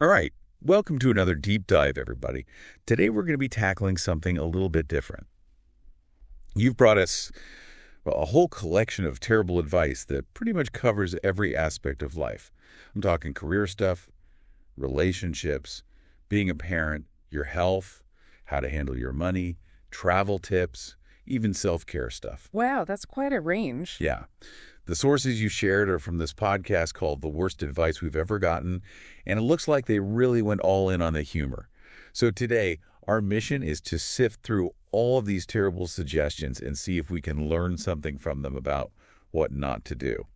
All right, welcome to another deep dive, everybody. Today we're going to be tackling something a little bit different. You've brought us a whole collection of terrible advice that pretty much covers every aspect of life. I'm talking career stuff, relationships, being a parent, your health, how to handle your money, travel tips, even self-care stuff. Wow, that's quite a range. Yeah. The sources you shared are from this podcast called The Worst Advice We've Ever Gotten, and it looks like they really went all in on the humor. So today, our mission is to sift through all of these terrible suggestions and see if we can learn something from them about what not to do.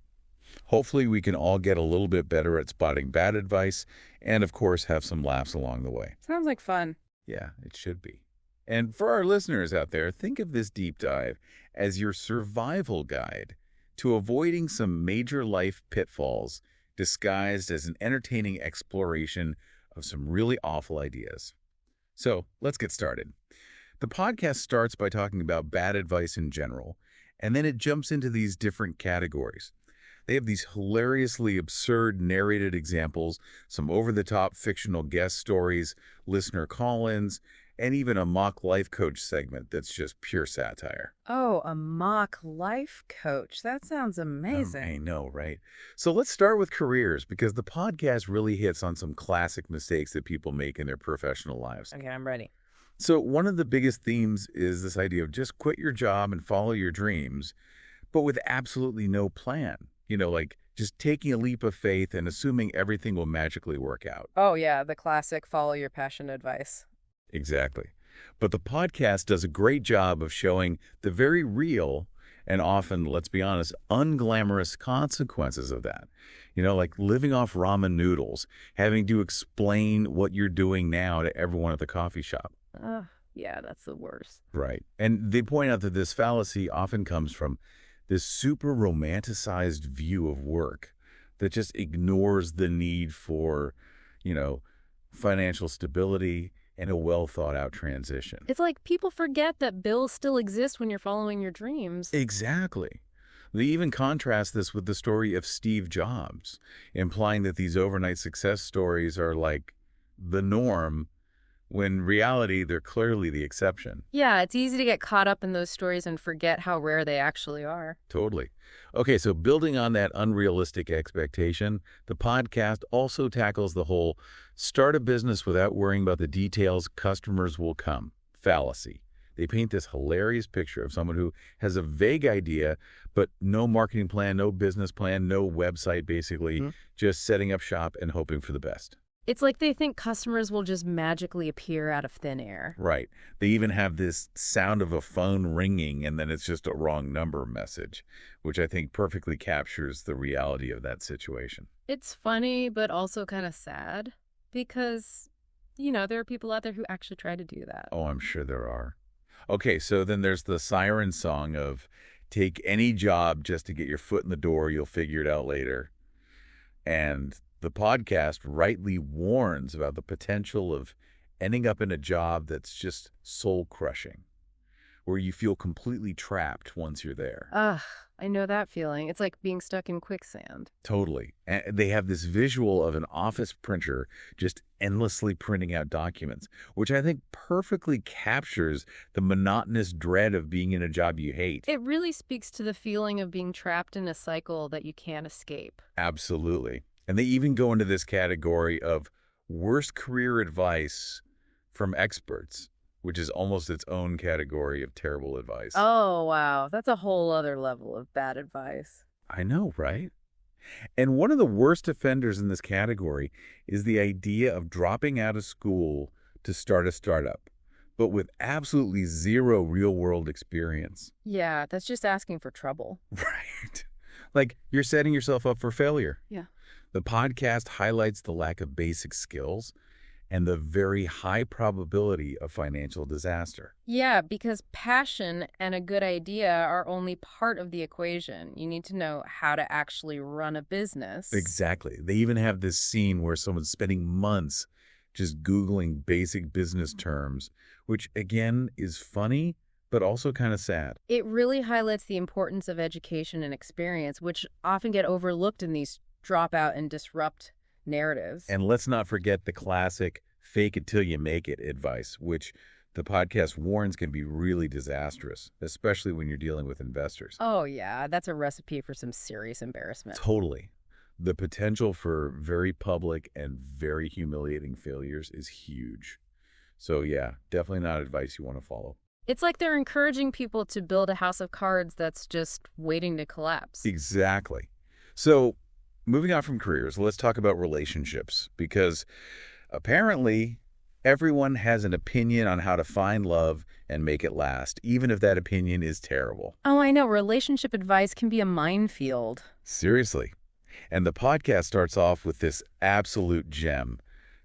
Hopefully, we can all get a little bit better at spotting bad advice and, of course, have some laughs along the way. Sounds like fun. Yeah, it should be. And for our listeners out there, think of this deep dive as your survival guide to avoiding some major life pitfalls disguised as an entertaining exploration of some really awful ideas. So let's get started. The podcast starts by talking about bad advice in general, and then it jumps into these different categories. They have these hilariously absurd narrated examples, some over-the-top fictional guest stories, listener call-ins, and even a mock life coach segment that's just pure satire. Oh, a mock life coach. That sounds amazing. I know, right? So let's start with careers, because the podcast really hits on some classic mistakes that people make in their professional lives. Okay, I'm ready. So one of the biggest themes is this idea of just quit your job and follow your dreams, but with absolutely no plan. Like just taking a leap of faith and assuming everything will magically work out. Oh, yeah, the classic follow your passion advice. Exactly. But the podcast does a great job of showing the very real and often, let's be honest, unglamorous consequences of that. Like living off ramen noodles, having to explain what you're doing now to everyone at the coffee shop. Yeah, that's the worst. Right. And they point out that this fallacy often comes from this super romanticized view of work that just ignores the need for, financial stability and a well-thought-out transition. It's like people forget that bills still exist when you're following your dreams. Exactly. They even contrast this with the story of Steve Jobs, implying that these overnight success stories are like the norm, when in reality, they're clearly the exception. Yeah, it's easy to get caught up in those stories and forget how rare they actually are. Totally. Okay, so building on that unrealistic expectation, the podcast also tackles the whole start a business without worrying about the details, customers will come fallacy. They paint this hilarious picture of someone who has a vague idea, but no marketing plan, no business plan, no website, basically, just setting up shop and hoping for the best. It's like they think customers will just magically appear out of thin air. Right. They even have this sound of a phone ringing and then it's just a wrong number message, which I think perfectly captures the reality of that situation. It's funny, but also kind of sad because, there are people out there who actually try to do that. Oh, I'm sure there are. Okay, so then there's the siren song of take any job just to get your foot in the door, you'll figure it out later. And the podcast rightly warns about the potential of ending up in a job that's just soul-crushing, where you feel completely trapped once you're there. Ugh, I know that feeling. It's like being stuck in quicksand. Totally. And they have this visual of an office printer just endlessly printing out documents, which I think perfectly captures the monotonous dread of being in a job you hate. It really speaks to the feeling of being trapped in a cycle that you can't escape. Absolutely. And they even go into this category of worst career advice from experts, which is almost its own category of terrible advice. Oh, wow. That's a whole other level of bad advice. I know, right? And one of the worst offenders in this category is the idea of dropping out of school to start a startup, but with absolutely zero real-world experience. Yeah, that's just asking for trouble. Right. Like you're setting yourself up for failure. Yeah. The podcast highlights the lack of basic skills and the very high probability of financial disaster. Yeah, because passion and a good idea are only part of the equation. You need to know how to actually run a business. Exactly. They even have this scene where someone's spending months just Googling basic business terms, which again is funny, but also kind of sad. It really highlights the importance of education and experience, which often get overlooked in these drop out and disrupt narratives. And let's not forget the classic fake it till you make it advice, which the podcast warns can be really disastrous, especially when you're dealing with investors. Oh, yeah, that's a recipe for some serious embarrassment. Totally. The potential for very public and very humiliating failures is huge. So yeah, definitely not advice you want to follow. It's like they're encouraging people to build a house of cards that's just waiting to collapse. Exactly. So moving on from careers, let's talk about relationships, because apparently everyone has an opinion on how to find love and make it last, even if that opinion is terrible. Oh, I know. Relationship advice can be a minefield. Seriously. And the podcast starts off with this absolute gem.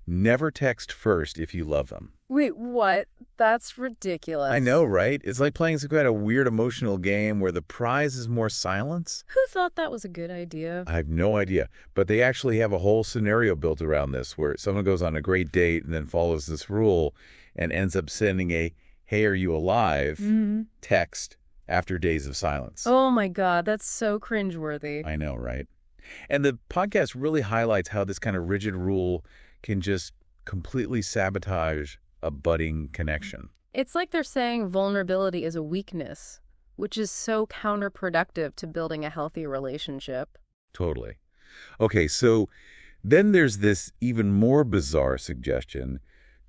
Never text first if you love them. Wait, what? That's ridiculous. I know, right? It's like playing some kind of weird emotional game where the prize is more silence. Who thought that was a good idea? I have no idea. But they actually have a whole scenario built around this where someone goes on a great date and then follows this rule and ends up sending a, "Hey, are you alive?" text after days of silence. Oh my God, that's so cringeworthy. I know, right? And the podcast really highlights how this kind of rigid rule can just completely sabotage a budding connection. It's like they're saying vulnerability is a weakness, which is so counterproductive to building a healthy relationship. Totally. Okay, so then there's this even more bizarre suggestion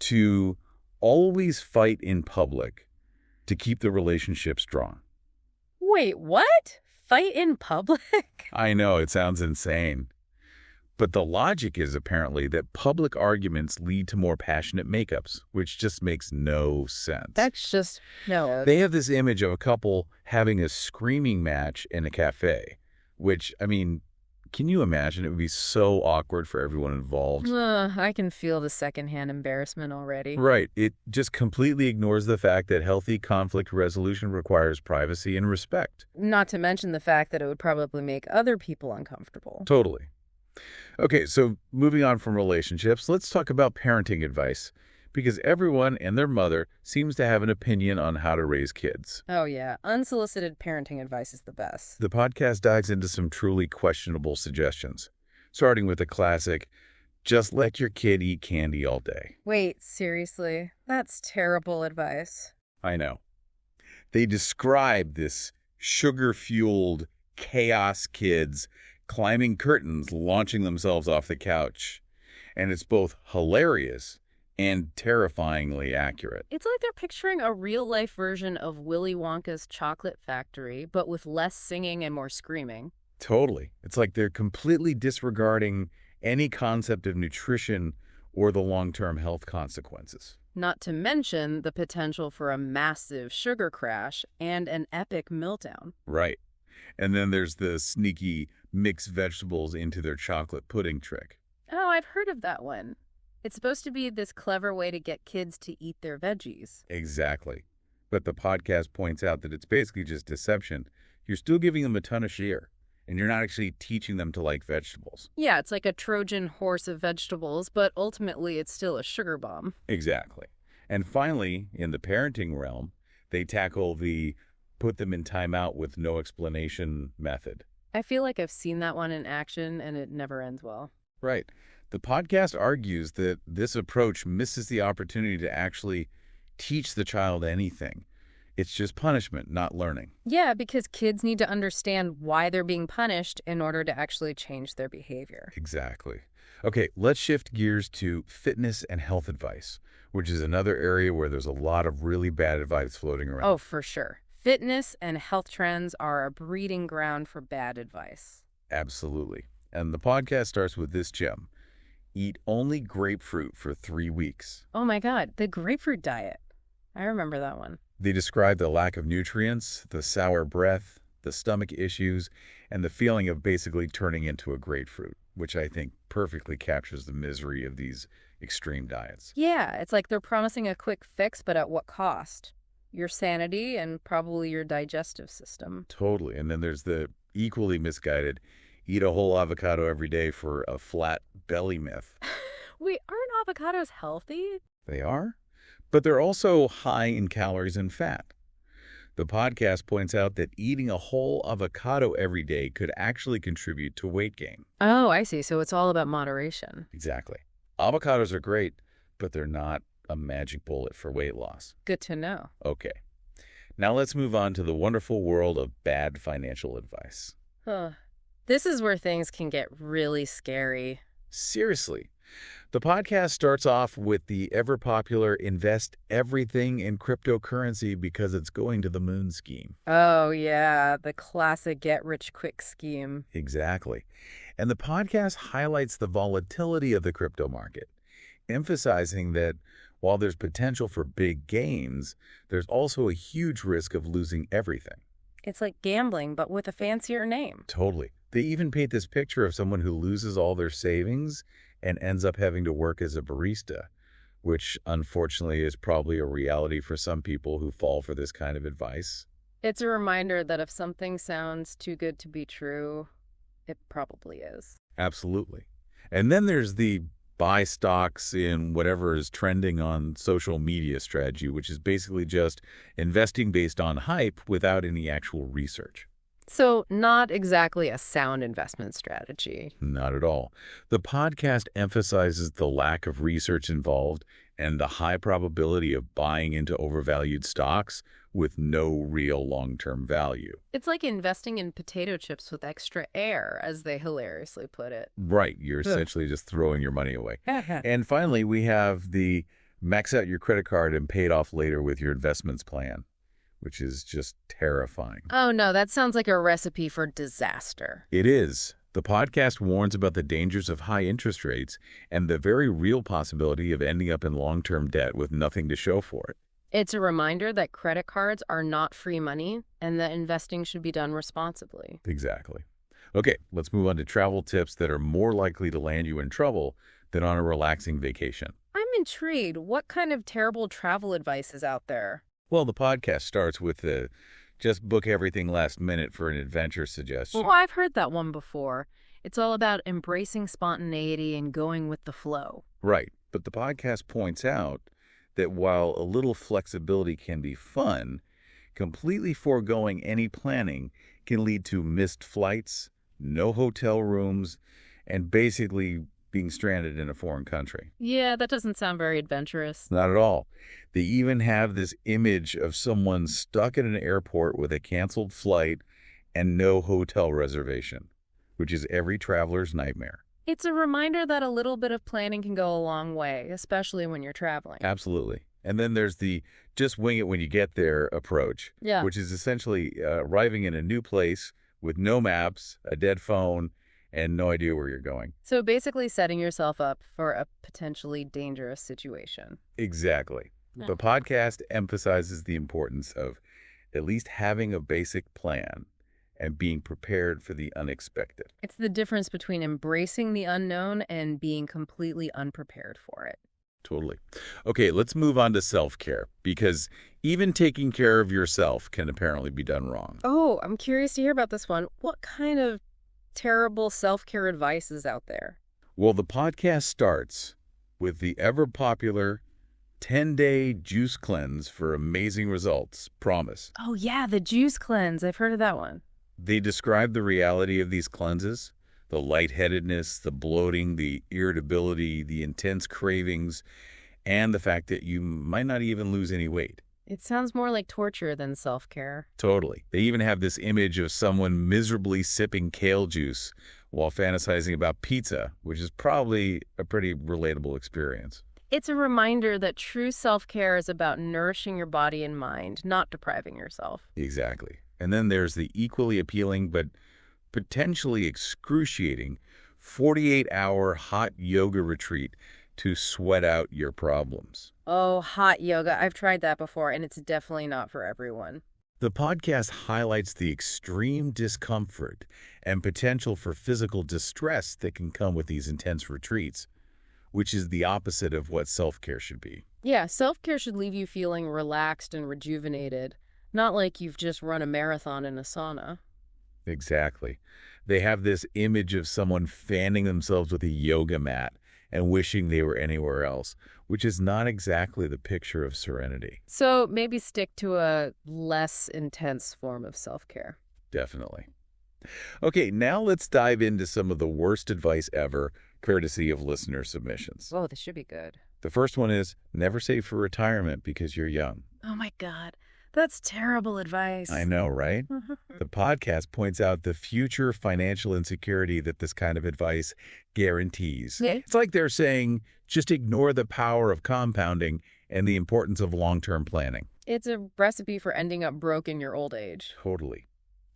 to always fight in public to keep the relationship strong. Wait, what? Fight in public? I know, it sounds insane. But the logic is apparently that public arguments lead to more passionate makeups, which just makes no sense. That's just, no. They have this image of a couple having a screaming match in a cafe, which, I mean, can you imagine? It would be so awkward for everyone involved. I can feel the secondhand embarrassment already. Right. It just completely ignores the fact that healthy conflict resolution requires privacy and respect. Not to mention the fact that it would probably make other people uncomfortable. Totally. Okay, so moving on from relationships, let's talk about parenting advice, because everyone and their mother seems to have an opinion on how to raise kids. Oh yeah, unsolicited parenting advice is the best. The podcast dives into some truly questionable suggestions, starting with the classic, just let your kid eat candy all day. Wait, seriously? That's terrible advice. I know. They describe this sugar-fueled chaos kids climbing curtains, launching themselves off the couch. And it's both hilarious and terrifyingly accurate. It's like they're picturing a real-life version of Willy Wonka's chocolate factory, but with less singing and more screaming. Totally. It's like they're completely disregarding any concept of nutrition or the long-term health consequences. Not to mention the potential for a massive sugar crash and an epic meltdown. Right. And then there's the sneaky mix vegetables into their chocolate pudding trick. Oh, I've heard of that one. It's supposed to be this clever way to get kids to eat their veggies. Exactly. But the podcast points out that it's basically just deception. You're still giving them a ton of sugar, and you're not actually teaching them to like vegetables. Yeah, it's like a Trojan horse of vegetables, but ultimately it's still a sugar bomb. Exactly. And finally, in the parenting realm, they tackle the put them in timeout with no explanation method. I feel like I've seen that one in action, and it never ends well. Right. The podcast argues that this approach misses the opportunity to actually teach the child anything. It's just punishment, not learning. Yeah, because kids need to understand why they're being punished in order to actually change their behavior. Exactly. Okay, let's shift gears to fitness and health advice, which is another area where there's a lot of really bad advice floating around. Oh, for sure. Fitness and health trends are a breeding ground for bad advice. Absolutely. And the podcast starts with this gem. Eat only grapefruit for 3 weeks. Oh my God, the grapefruit diet. I remember that one. They describe the lack of nutrients, the sour breath, the stomach issues, and the feeling of basically turning into a grapefruit, which I think perfectly captures the misery of these extreme diets. Yeah, it's like they're promising a quick fix, but at what cost? Your sanity and probably your digestive system. Totally. And then there's the equally misguided, eat a whole avocado every day for a flat belly myth. Wait, aren't avocados healthy? They are, but they're also high in calories and fat. The podcast points out that eating a whole avocado every day could actually contribute to weight gain. Oh, I see. So it's all about moderation. Exactly. Avocados are great, but they're not a magic bullet for weight loss. Good to know. Okay. Now let's move on to the wonderful world of bad financial advice. Huh. This is where things can get really scary. Seriously. The podcast starts off with the ever-popular invest everything in cryptocurrency because it's going to the moon scheme. Oh, yeah, the classic get-rich-quick scheme. Exactly. And the podcast highlights the volatility of the crypto market, emphasizing that while there's potential for big gains, there's also a huge risk of losing everything. It's like gambling, but with a fancier name. Totally. They even paint this picture of someone who loses all their savings and ends up having to work as a barista, which unfortunately is probably a reality for some people who fall for this kind of advice. It's a reminder that if something sounds too good to be true, it probably is. Absolutely. And then there's the buy stocks in whatever is trending on social media strategy, which is basically just investing based on hype without any actual research. So not exactly a sound investment strategy. Not at all. The podcast emphasizes the lack of research involved and the high probability of buying into overvalued stocks with no real long-term value. It's like investing in potato chips with extra air, as they hilariously put it. Right. You're essentially just throwing your money away. And finally, we have the max out your credit card and pay it off later with your investments plan, which is just terrifying. Oh, no, that sounds like a recipe for disaster. It is. The podcast warns about the dangers of high interest rates and the very real possibility of ending up in long-term debt with nothing to show for it. It's a reminder that credit cards are not free money and that investing should be done responsibly. Exactly. Okay, let's move on to travel tips that are more likely to land you in trouble than on a relaxing vacation. I'm intrigued. What kind of terrible travel advice is out there? Well, the podcast starts with the just book everything last minute for an adventure suggestion. Well, I've heard that one before. It's all about embracing spontaneity and going with the flow. Right, but the podcast points out that while a little flexibility can be fun, completely foregoing any planning can lead to missed flights, no hotel rooms, and basically being stranded in a foreign country. Yeah, that doesn't sound very adventurous. Not at all. They even have this image of someone stuck at an airport with a canceled flight and no hotel reservation, which is every traveler's nightmare. It's a reminder that a little bit of planning can go a long way, especially when you're traveling. Absolutely. And then there's the just wing it when you get there approach, which is essentially arriving in a new place with no maps, a dead phone, and no idea where you're going. So basically setting yourself up for a potentially dangerous situation. Exactly. The podcast emphasizes the importance of at least having a basic plan and being prepared for the unexpected. It's the difference between embracing the unknown and being completely unprepared for it. Totally. Okay, let's move on to self-care, because even taking care of yourself can apparently be done wrong. Oh, I'm curious to hear about this one. What kind of terrible self-care advice is out there? Well, the podcast starts with the ever-popular 10-day juice cleanse for amazing results, promise. Oh, yeah, the juice cleanse. I've heard of that one. They describe the reality of these cleanses, the lightheadedness, the bloating, the irritability, the intense cravings, and the fact that you might not even lose any weight. It sounds more like torture than self-care. Totally. They even have this image of someone miserably sipping kale juice while fantasizing about pizza, which is probably a pretty relatable experience. It's a reminder that true self-care is about nourishing your body and mind, not depriving yourself. Exactly. And then there's the equally appealing but potentially excruciating 48-hour hot yoga retreat to sweat out your problems. Oh, hot yoga. I've tried that before, and it's definitely not for everyone. The podcast highlights the extreme discomfort and potential for physical distress that can come with these intense retreats, which is the opposite of what self-care should be. Yeah, self-care should leave you feeling relaxed and rejuvenated, not like you've just run a marathon in a sauna. Exactly. They have this image of someone fanning themselves with a yoga mat and wishing they were anywhere else, which is not exactly the picture of serenity. So maybe stick to a less intense form of self-care. Definitely. Okay, now let's dive into some of the worst advice ever, courtesy of listener submissions. Whoa, this should be good. The first one is never save for retirement because you're young. Oh my God, that's terrible advice. I know, right? The podcast points out the future financial insecurity that this kind of advice guarantees. Yeah. It's like they're saying, just ignore the power of compounding and the importance of long-term planning. It's a recipe for ending up broke in your old age. Totally.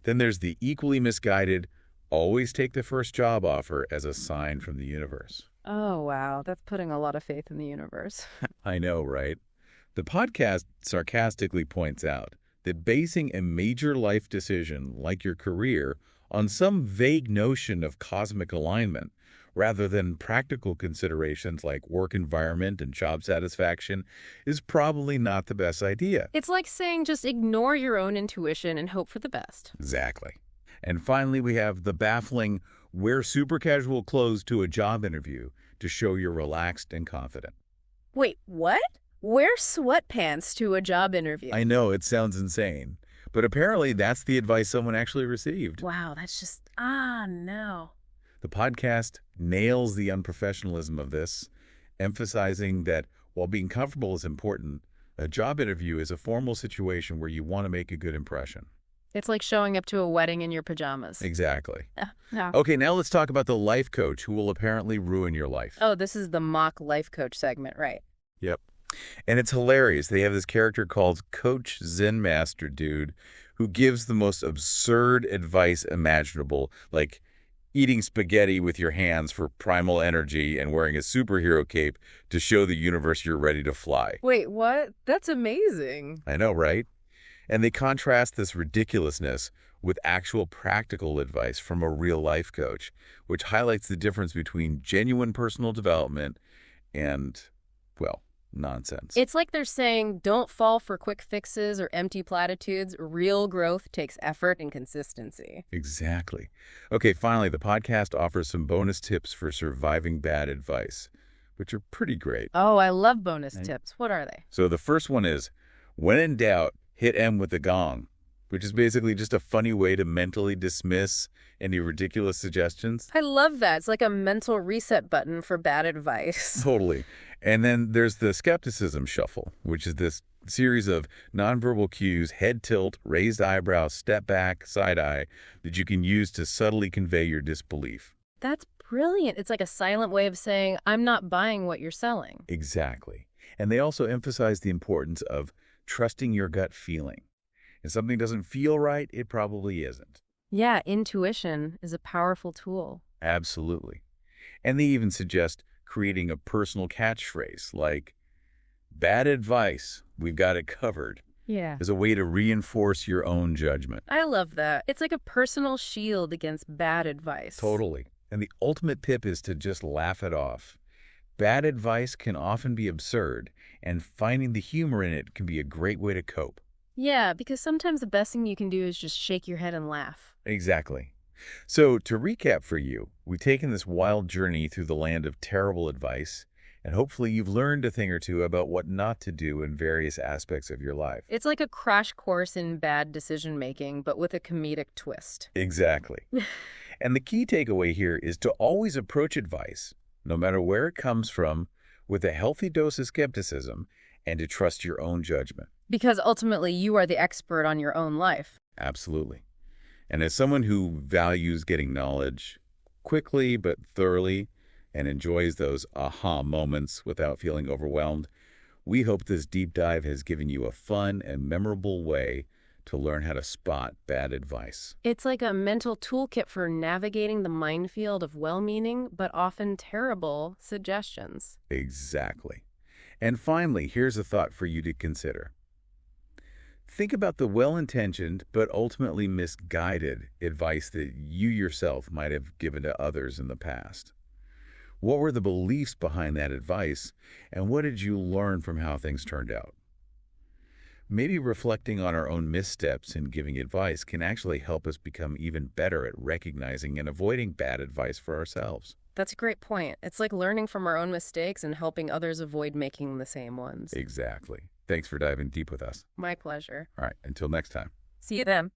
Then there's the equally misguided, always take the first job offer as a sign from the universe. Oh, wow. That's putting a lot of faith in the universe. I know, right? The podcast sarcastically points out that basing a major life decision like your career on some vague notion of cosmic alignment rather than practical considerations like work environment and job satisfaction is probably not the best idea. It's like saying just ignore your own intuition and hope for the best. Exactly. And finally, we have the baffling wear super casual clothes to a job interview to show you're relaxed and confident. Wait, what? Wear sweatpants to a job interview. I know, it sounds insane, but apparently that's the advice someone actually received. Wow, that's just, no. The podcast nails the unprofessionalism of this, emphasizing that while being comfortable is important, a job interview is a formal situation where you want to make a good impression. It's like showing up to a wedding in your pajamas. Exactly. No. Okay, now let's talk about the life coach who will apparently ruin your life. Oh, this is the mock life coach segment, right? Yep. And it's hilarious. They have this character called Coach Zen Master Dude who gives the most absurd advice imaginable, like eating spaghetti with your hands for primal energy and wearing a superhero cape to show the universe you're ready to fly. Wait, what? That's amazing. I know, right? And they contrast this ridiculousness with actual practical advice from a real life coach, which highlights the difference between genuine personal development and, well, nonsense. It's like they're saying, don't fall for quick fixes or empty platitudes. Real growth takes effort and consistency. Exactly. Okay, finally, the podcast offers some bonus tips for surviving bad advice, which are pretty great. Oh, I love bonus tips. What are they? So the first one is, when in doubt, hit M with the gong, which is basically just a funny way to mentally dismiss any ridiculous suggestions. I love that. It's like a mental reset button for bad advice. Totally. And then there's the skepticism shuffle, which is this series of nonverbal cues, head tilt, raised eyebrow, step back, side eye, that you can use to subtly convey your disbelief. That's brilliant. It's like a silent way of saying, I'm not buying what you're selling. Exactly. And they also emphasize the importance of trusting your gut feeling. If something doesn't feel right, it probably isn't. Yeah, intuition is a powerful tool. Absolutely. And they even suggest creating a personal catchphrase like, bad advice, we've got it covered, Yeah. as a way to reinforce your own judgment. I love that. It's like a personal shield against bad advice. Totally. And the ultimate tip is to just laugh it off. Bad advice can often be absurd, and finding the humor in it can be a great way to cope. Yeah, because sometimes the best thing you can do is just shake your head and laugh. Exactly. So, to recap for you, we've taken this wild journey through the land of terrible advice, and hopefully you've learned a thing or two about what not to do in various aspects of your life. It's like a crash course in bad decision-making, but with a comedic twist. Exactly. And the key takeaway here is to always approach advice, no matter where it comes from, with a healthy dose of skepticism and to trust your own judgment. Because ultimately, you are the expert on your own life. Absolutely. And as someone who values getting knowledge quickly but thoroughly and enjoys those aha moments without feeling overwhelmed, we hope this deep dive has given you a fun and memorable way to learn how to spot bad advice. It's like a mental toolkit for navigating the minefield of well-meaning but often terrible suggestions. Exactly. And finally, here's a thought for you to consider. Think about the well-intentioned but ultimately misguided advice that you yourself might have given to others in the past. What were the beliefs behind that advice, and what did you learn from how things turned out? Maybe reflecting on our own missteps and giving advice can actually help us become even better at recognizing and avoiding bad advice for ourselves. That's a great point. It's like learning from our own mistakes and helping others avoid making the same ones. Exactly. Thanks for diving deep with us. My pleasure. All right, until next time. See you then.